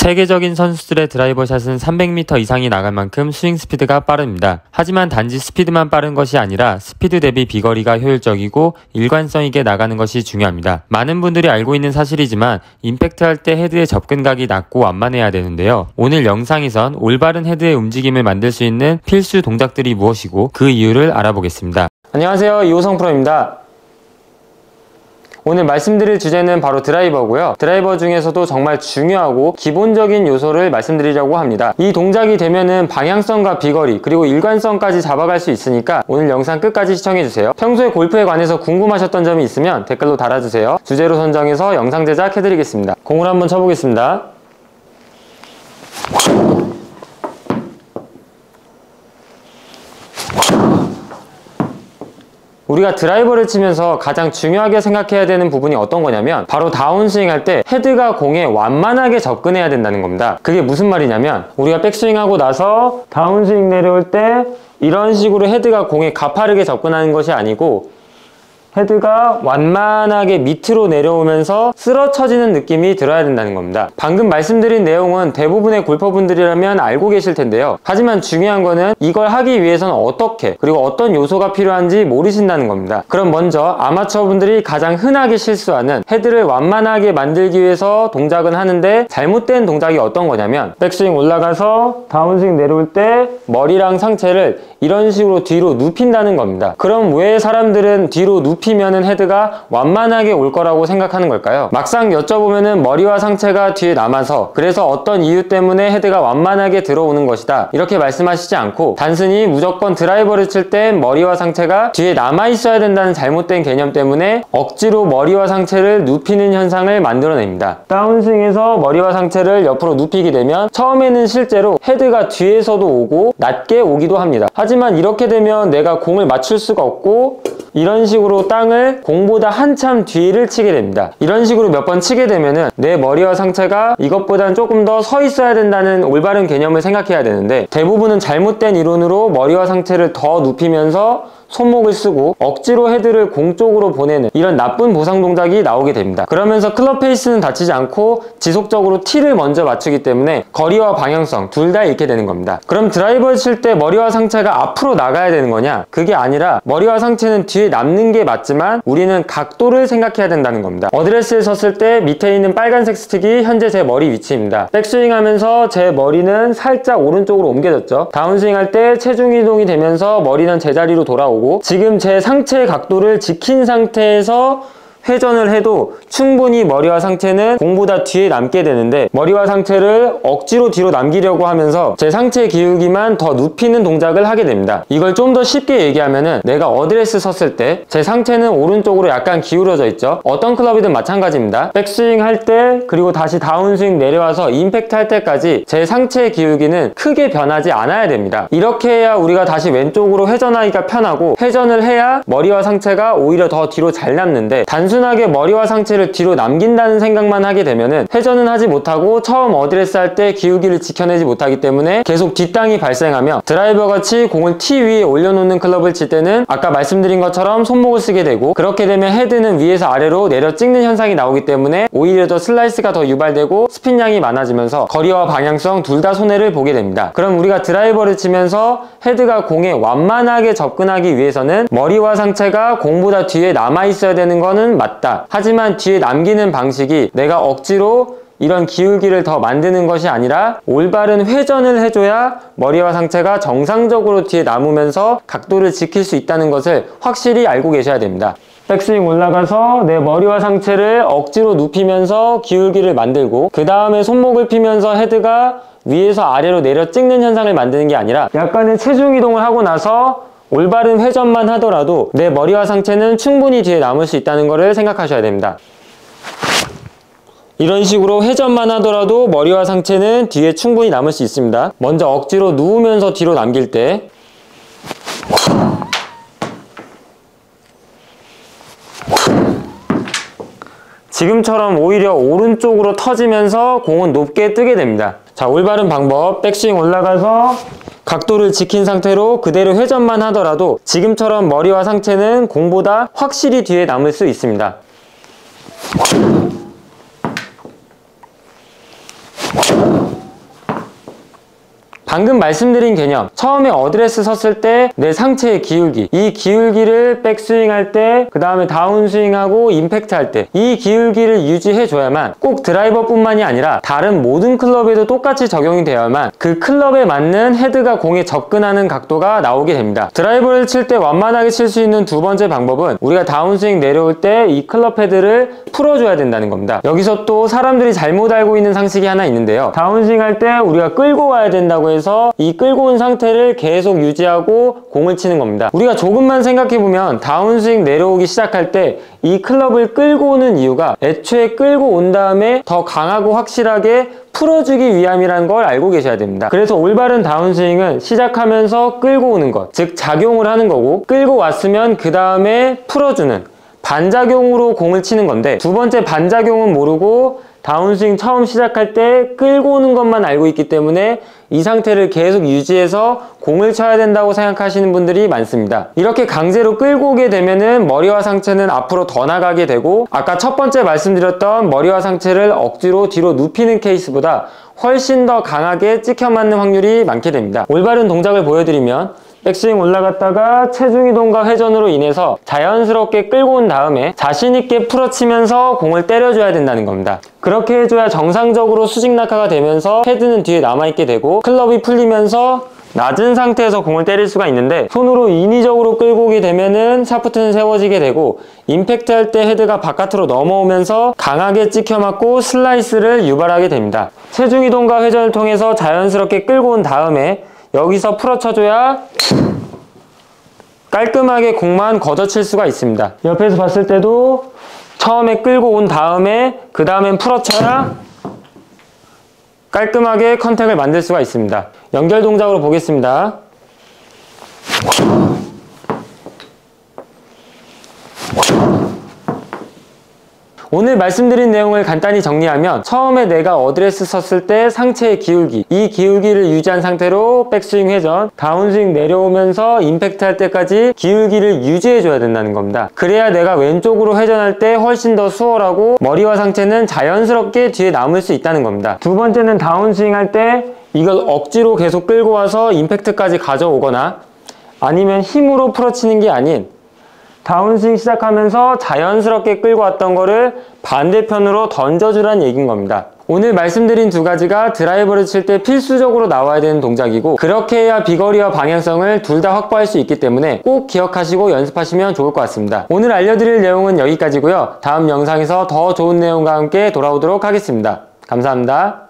세계적인 선수들의 드라이버샷은 300m 이상이 나갈 만큼 스윙 스피드가 빠릅니다. 하지만 단지 스피드만 빠른 것이 아니라 스피드 대비 비거리가 효율적이고 일관성 있게 나가는 것이 중요합니다. 많은 분들이 알고 있는 사실이지만 임팩트 할 때 헤드의 접근각이 낮고 완만해야 되는데요. 오늘 영상에선 올바른 헤드의 움직임을 만들 수 있는 필수 동작들이 무엇이고 그 이유를 알아보겠습니다. 안녕하세요, 이호성 프로입니다. 오늘 말씀드릴 주제는 바로 드라이버고요. 드라이버 중에서도 정말 중요하고 기본적인 요소를 말씀드리려고 합니다. 이 동작이 되면은 방향성과 비거리 그리고 일관성까지 잡아갈 수 있으니까 오늘 영상 끝까지 시청해주세요. 평소에 골프에 관해서 궁금하셨던 점이 있으면 댓글로 달아주세요. 주제로 선정해서 영상 제작해드리겠습니다. 공을 한번 쳐보겠습니다. 우리가 드라이버를 치면서 가장 중요하게 생각해야 되는 부분이 어떤 거냐면 바로 다운스윙 할 때 헤드가 공에 완만하게 접근해야 된다는 겁니다. 그게 무슨 말이냐면 우리가 백스윙 하고 나서 다운스윙 내려올 때 이런 식으로 헤드가 공에 가파르게 접근하는 것이 아니고 헤드가 완만하게 밑으로 내려오면서 쓰러쳐지는 느낌이 들어야 된다는 겁니다. 방금 말씀드린 내용은 대부분의 골퍼분들이라면 알고 계실 텐데요. 하지만 중요한 거는 이걸 하기 위해서는 어떻게 그리고 어떤 요소가 필요한지 모르신다는 겁니다. 그럼 먼저 아마추어 분들이 가장 흔하게 실수하는 헤드를 완만하게 만들기 위해서 동작은 하는데 잘못된 동작이 어떤 거냐면 백스윙 올라가서 다운스윙 내려올 때 머리랑 상체를 이런 식으로 뒤로 눕힌다는 겁니다. 그럼 왜 사람들은 뒤로 눕히면은 헤드가 완만하게 올 거라고 생각하는 걸까요? 막상 여쭤보면은 머리와 상체가 뒤에 남아서 그래서 어떤 이유 때문에 헤드가 완만하게 들어오는 것이다 이렇게 말씀하시지 않고 단순히 무조건 드라이버를 칠 때 머리와 상체가 뒤에 남아 있어야 된다는 잘못된 개념 때문에 억지로 머리와 상체를 눕히는 현상을 만들어냅니다. 다운스윙에서 머리와 상체를 옆으로 눕히게 되면 처음에는 실제로 헤드가 뒤에서도 오고 낮게 오기도 합니다. 하지만 이렇게 되면 내가 공을 맞출 수가 없고 이런 식으로 땅을 공보다 한참 뒤를 치게 됩니다. 이런 식으로 몇 번 치게 되면은 내 머리와 상체가 이것보단 조금 더 서 있어야 된다는 올바른 개념을 생각해야 되는데 대부분은 잘못된 이론으로 머리와 상체를 더 눕히면서 손목을 쓰고 억지로 헤드를 공 쪽으로 보내는 이런 나쁜 보상 동작이 나오게 됩니다. 그러면서 클럽 페이스는 다치지 않고 지속적으로 티를 먼저 맞추기 때문에 거리와 방향성 둘 다 잃게 되는 겁니다. 그럼 드라이버를 칠 때 머리와 상체가 앞으로 나가야 되는 거냐? 그게 아니라 머리와 상체는 뒤에 남는 게 맞지만 우리는 각도를 생각해야 된다는 겁니다. 어드레스에 섰을 때 밑에 있는 빨간색 스틱이 현재 제 머리 위치입니다. 백스윙 하면서 제 머리는 살짝 오른쪽으로 옮겨졌죠. 다운스윙 할 때 체중 이동이 되면서 머리는 제자리로 돌아오고 지금 제 상체의 각도를 지킨 상태에서 회전을 해도 충분히 머리와 상체는 공보다 뒤에 남게 되는데 머리와 상체를 억지로 뒤로 남기려고 하면서 제 상체 기울기만 더 눕히는 동작을 하게 됩니다. 이걸 좀 더 쉽게 얘기하면은 내가 어드레스 섰을 때 제 상체는 오른쪽으로 약간 기울어져 있죠. 어떤 클럽이든 마찬가지입니다. 백스윙 할 때 그리고 다시 다운스윙 내려와서 임팩트 할 때까지 제 상체의 기울기는 크게 변하지 않아야 됩니다. 이렇게 해야 우리가 다시 왼쪽으로 회전하기가 편하고 회전을 해야 머리와 상체가 오히려 더 뒤로 잘 남는데 단순하게 머리와 상체를 뒤로 남긴다는 생각만 하게 되면은 회전은 하지 못하고 처음 어드레스 할 때 기울기를 지켜내지 못하기 때문에 계속 뒷땅이 발생하며 드라이버 같이 공을 티 위에 올려놓는 클럽을 칠 때는 아까 말씀드린 것처럼 손목을 쓰게 되고 그렇게 되면 헤드는 위에서 아래로 내려 찍는 현상이 나오기 때문에 오히려 더 슬라이스가 더 유발되고 스핀량이 많아지면서 거리와 방향성 둘 다 손해를 보게 됩니다. 그럼 우리가 드라이버를 치면서 헤드가 공에 완만하게 접근하기 위해서는 머리와 상체가 공보다 뒤에 남아 있어야 되는 거는 맞다. 하지만 뒤에 남기는 방식이 내가 억지로 이런 기울기를 더 만드는 것이 아니라 올바른 회전을 해줘야 머리와 상체가 정상적으로 뒤에 남으면서 각도를 지킬 수 있다는 것을 확실히 알고 계셔야 됩니다. 백스윙 올라가서 내 머리와 상체를 억지로 눕히면서 기울기를 만들고 그 다음에 손목을 피면서 헤드가 위에서 아래로 내려 찍는 현상을 만드는 게 아니라 약간의 체중 이동을 하고 나서 올바른 회전만 하더라도 내 머리와 상체는 충분히 뒤에 남을 수 있다는 것을 생각하셔야 됩니다. 이런 식으로 회전만 하더라도 머리와 상체는 뒤에 충분히 남을 수 있습니다. 먼저 억지로 누우면서 뒤로 남길 때 지금처럼 오히려 오른쪽으로 터지면서 공은 높게 뜨게 됩니다. 자, 올바른 방법 백스윙 올라가서 각도를 지킨 상태로 그대로 회전만 하더라도 지금처럼 머리와 상체는 공보다 확실히 뒤에 남을 수 있습니다. 방금 말씀드린 개념, 처음에 어드레스 섰을 때 내 상체의 기울기, 이 기울기를 백스윙할 때, 그 다음에 다운스윙하고 임팩트 할 때 이 기울기를 유지해줘야만, 꼭 드라이버뿐만이 아니라 다른 모든 클럽에도 똑같이 적용이 되어야만 그 클럽에 맞는 헤드가 공에 접근하는 각도가 나오게 됩니다. 드라이버를 칠 때 완만하게 칠 수 있는 두 번째 방법은 우리가 다운스윙 내려올 때 이 클럽 헤드를 풀어줘야 된다는 겁니다. 여기서 또 사람들이 잘못 알고 있는 상식이 하나 있는데요. 다운스윙 할 때 우리가 끌고 와야 된다고 해서 이 끌고 온 상태를 계속 유지하고 공을 치는 겁니다. 우리가 조금만 생각해보면 다운스윙 내려오기 시작할 때 이 클럽을 끌고 오는 이유가 애초에 끌고 온 다음에 더 강하고 확실하게 풀어주기 위함이라는 걸 알고 계셔야 됩니다. 그래서 올바른 다운스윙은 시작하면서 끌고 오는 것, 즉 작용을 하는 거고, 끌고 왔으면 그 다음에 풀어주는 반작용으로 공을 치는 건데, 두 번째 반작용은 모르고 다운스윙 처음 시작할 때 끌고 오는 것만 알고 있기 때문에 이 상태를 계속 유지해서 공을 쳐야 된다고 생각하시는 분들이 많습니다. 이렇게 강제로 끌고 오게 되면은 머리와 상체는 앞으로 더 나가게 되고, 아까 첫 번째 말씀드렸던 머리와 상체를 억지로 뒤로 눕히는 케이스보다 훨씬 더 강하게 찍혀 맞는 확률이 많게 됩니다. 올바른 동작을 보여드리면, 백스윙 올라갔다가 체중이동과 회전으로 인해서 자연스럽게 끌고 온 다음에 자신있게 풀어치면서 공을 때려줘야 된다는 겁니다. 그렇게 해줘야 정상적으로 수직 낙하가 되면서 헤드는 뒤에 남아있게 되고 클럽이 풀리면서 낮은 상태에서 공을 때릴 수가 있는데, 손으로 인위적으로 끌고 오게 되면은 샤프트는 세워지게 되고 임팩트 할 때 헤드가 바깥으로 넘어오면서 강하게 찍혀 맞고 슬라이스를 유발하게 됩니다. 체중이동과 회전을 통해서 자연스럽게 끌고 온 다음에 여기서 풀어쳐줘야 깔끔하게 공만 걷어칠 수가 있습니다. 옆에서 봤을 때도 처음에 끌고 온 다음에 그 다음엔 풀어쳐야 깔끔하게 컨택을 만들 수가 있습니다. 연결 동작으로 보겠습니다. 오늘 말씀드린 내용을 간단히 정리하면, 처음에 내가 어드레스 섰을 때 상체의 기울기, 이 기울기를 유지한 상태로 백스윙 회전, 다운스윙 내려오면서 임팩트 할 때까지 기울기를 유지해줘야 된다는 겁니다. 그래야 내가 왼쪽으로 회전할 때 훨씬 더 수월하고 머리와 상체는 자연스럽게 뒤에 남을 수 있다는 겁니다. 두 번째는 다운스윙 할 때 이걸 억지로 계속 끌고 와서 임팩트까지 가져오거나, 아니면 힘으로 풀어치는 게 아닌 다운스윙 시작하면서 자연스럽게 끌고 왔던 거를 반대편으로 던져주라는 얘기인 겁니다. 오늘 말씀드린 두 가지가 드라이버를 칠 때 필수적으로 나와야 되는 동작이고, 그렇게 해야 비거리와 방향성을 둘 다 확보할 수 있기 때문에 꼭 기억하시고 연습하시면 좋을 것 같습니다. 오늘 알려드릴 내용은 여기까지고요. 다음 영상에서 더 좋은 내용과 함께 돌아오도록 하겠습니다. 감사합니다.